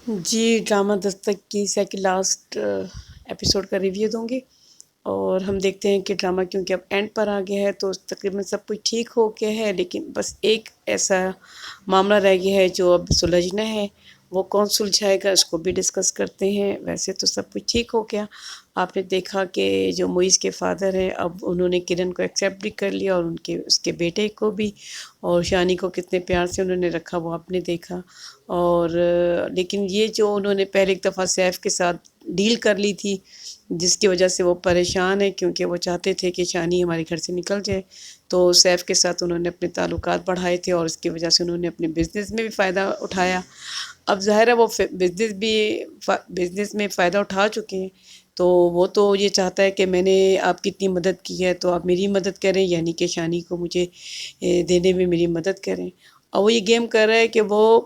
جی drama دستک کی second last episode کا ریویو دوں گی، اور ہم دیکھتے ہیں کہ ڈرامہ کیونکہ اب اینڈ پر آ گیا ہے تو تقریباً سب کچھ ٹھیک ہو گیا ہے، لیکن بس ایک ایسا معاملہ رہ گیا ہے جو اب سلجھنا ہے۔ وہ کون سلجھائے گا اس کو بھی ڈسکس کرتے ہیں۔ ویسے تو سب کچھ ٹھیک ہو گیا۔ آپ نے دیکھا کہ جو معیز کے فادر ہیں اب انہوں نے کرن کو ایکسیپٹ بھی کر لیا، اور اس کے بیٹے کو بھی، اور شانی کو کتنے پیار سے انہوں نے رکھا وہ آپ نے دیکھا۔ اور لیکن یہ جو انہوں نے پہلے ایک دفعہ سیف کے ساتھ ڈیل کر لی تھی، جس کی وجہ سے وہ پریشان ہے، کیونکہ وہ چاہتے تھے کہ شانی ہمارے گھر سے نکل جائے، تو سیف کے ساتھ انہوں نے اپنے تعلقات بڑھائے تھے، اور اس کی وجہ سے انہوں نے اپنے بزنس میں بھی فائدہ اٹھایا۔ اب ظاہر ہے وہ بزنس میں فائدہ اٹھا چکے ہیں، تو وہ تو یہ چاہتا ہے کہ میں نے آپ کی اتنی مدد کی ہے تو آپ میری مدد کریں، یعنی کہ شانی کو مجھے دینے میں میری مدد کریں۔ اور وہ یہ گیم کر رہا ہے کہ وہ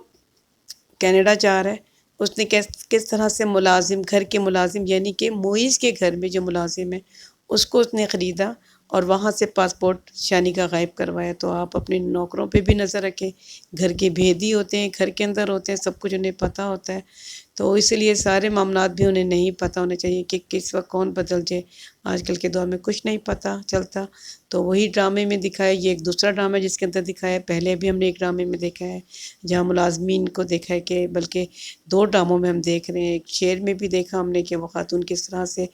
کینیڈا جا رہا ہے۔ اس نے کس طرح سے ملازم، گھر کے ملازم یعنی کہ معیز کے گھر میں جو ملازم ہے اس کو اس نے خریدا، اور وہاں سے پاسپورٹ شانی کا غائب کروایا۔ تو آپ اپنے نوکروں پہ بھی نظر رکھیں، گھر کے بھیدی ہوتے ہیں، گھر کے اندر ہوتے ہیں، سب کچھ انہیں پتہ ہوتا ہے، تو اس لیے سارے معاملات بھی انہیں نہیں پتہ ہونے چاہیے کہ کس وقت کون بدل جائے۔ آج کل کے دور میں کچھ نہیں پتہ چلتا، تو وہی ڈرامے میں دکھایا۔ یہ ایک دوسرا ڈرامہ ہے جس کے اندر دکھایا ہے، پہلے بھی ہم نے ایک ڈرامے میں دیکھا ہے جہاں ملازمین کو دیکھا ہے، کہ بلکہ دو ڈراموں میں ہم دیکھ رہے ہیں۔ ایک شیر میں بھی دیکھا ہم نے کہ وہ خاتون کس طرح سے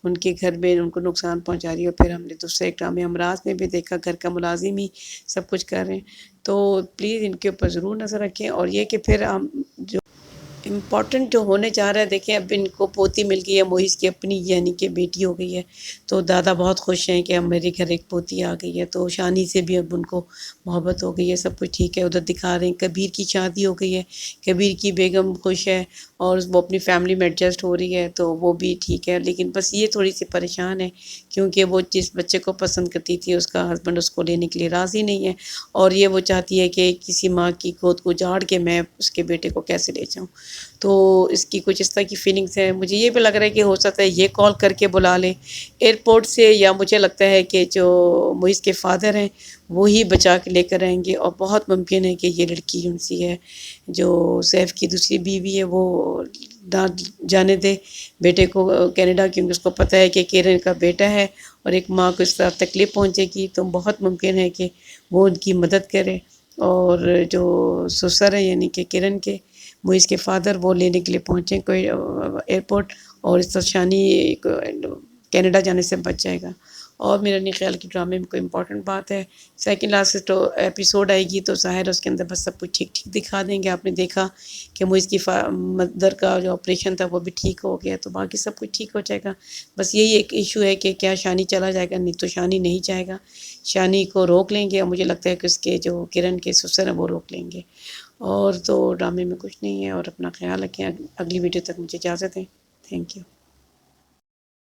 ان کے گھر میں ان کو نقصان پہنچا رہی ہے، اور پھر ہم نے دوسرے ایک ڈرامے ہمراز میں بھی دیکھا گھر کا ملازم ہی سب کچھ کر رہے ہیں۔ تو پلیز ان کے اوپر ضرور نظر رکھیں، اور یہ کہ پھر ہم جو امپورٹنٹ جو ہونے جا رہا ہے، دیکھیں اب ان کو پوتی مل گئی ہے، معیز کی اپنی یعنی کہ بیٹی ہو گئی ہے، تو دادا بہت خوش ہیں کہ اب میرے گھر ایک پوتی آ گئی ہے، تو شانی سے بھی اب ان کو محبت ہو گئی ہے، سب کچھ ٹھیک ہے۔ ادھر دکھا رہے ہیں کبیر کی شادی ہو گئی ہے، کبیر کی بیگم خوش ہے، اور وہ اپنی فیملی میں ایڈجسٹ ہو رہی ہے، تو وہ بھی ٹھیک ہے، لیکن بس یہ تھوڑی سی پریشان ہے کیونکہ وہ جس بچے کو پسند کرتی تھی اس کا ہسبینڈ اس کو لینے کے لیے راضی نہیں ہے، اور یہ وہ چاہتی ہے کہ کسی ماں کی گود کو جھاڑ کے میں اس کے بیٹے کو کیسے لے جاؤں۔ تو اس کی کچھ اس طرح کی فیلنگس ہیں۔ مجھے یہ بھی لگ رہا ہے کہ ہو سکتا ہے یہ کال کر کے بلا لیں ایئرپورٹ سے، یا مجھے لگتا ہے کہ جو معیز کے فادر ہیں وہی بچا کے لے کر آئیں گے، اور بہت ممکن ہے کہ یہ لڑکی ان سی ہے جو سیف کی دوسری بیوی ہے، وہ نہ جانے دے بیٹے کو کینیڈا، کیونکہ اس کو پتہ ہے کہ کرن کا بیٹا ہے اور ایک ماں کو اس طرح تکلیف پہنچے گی، تو بہت ممکن ہے کہ وہ ان کی مدد کرے۔ اور جو سسر ہیں یعنی کہ کرن کے معیز کے فادر، وہ لینے کے لیے پہنچیں کوئی ایئرپورٹ، اور اس طرح شانی کینیڈا جانے سے بچ جائے گا۔ اور میرا نہیں خیال کہ ڈرامے میں کوئی امپورٹنٹ بات ہے۔ سیکنڈ لاسٹ ایپیسوڈ آئے گی تو ظاہر اس کے اندر بس سب کچھ ٹھیک ٹھیک دکھا دیں گے۔ آپ نے دیکھا کہ معیز کی مدر کا جو آپریشن تھا وہ بھی ٹھیک ہو گیا، تو باقی سب کچھ ٹھیک ہو جائے گا۔ بس یہی ایک ایشو ہے کہ کیا شانی چلا جائے گا؟ نہیں تو شانی نہیں جائے گا، شانی کو روک لیں گے، اور مجھے لگتا ہے کہ اس کے جو کرن کے سسر ہیں وہ روک لیں گے۔ اور تو ڈرامے میں کچھ نہیں ہے، اور اپنا خیال رکھیں۔ اگلی ویڈیو تک مجھے اجازت ہے۔ Thank you.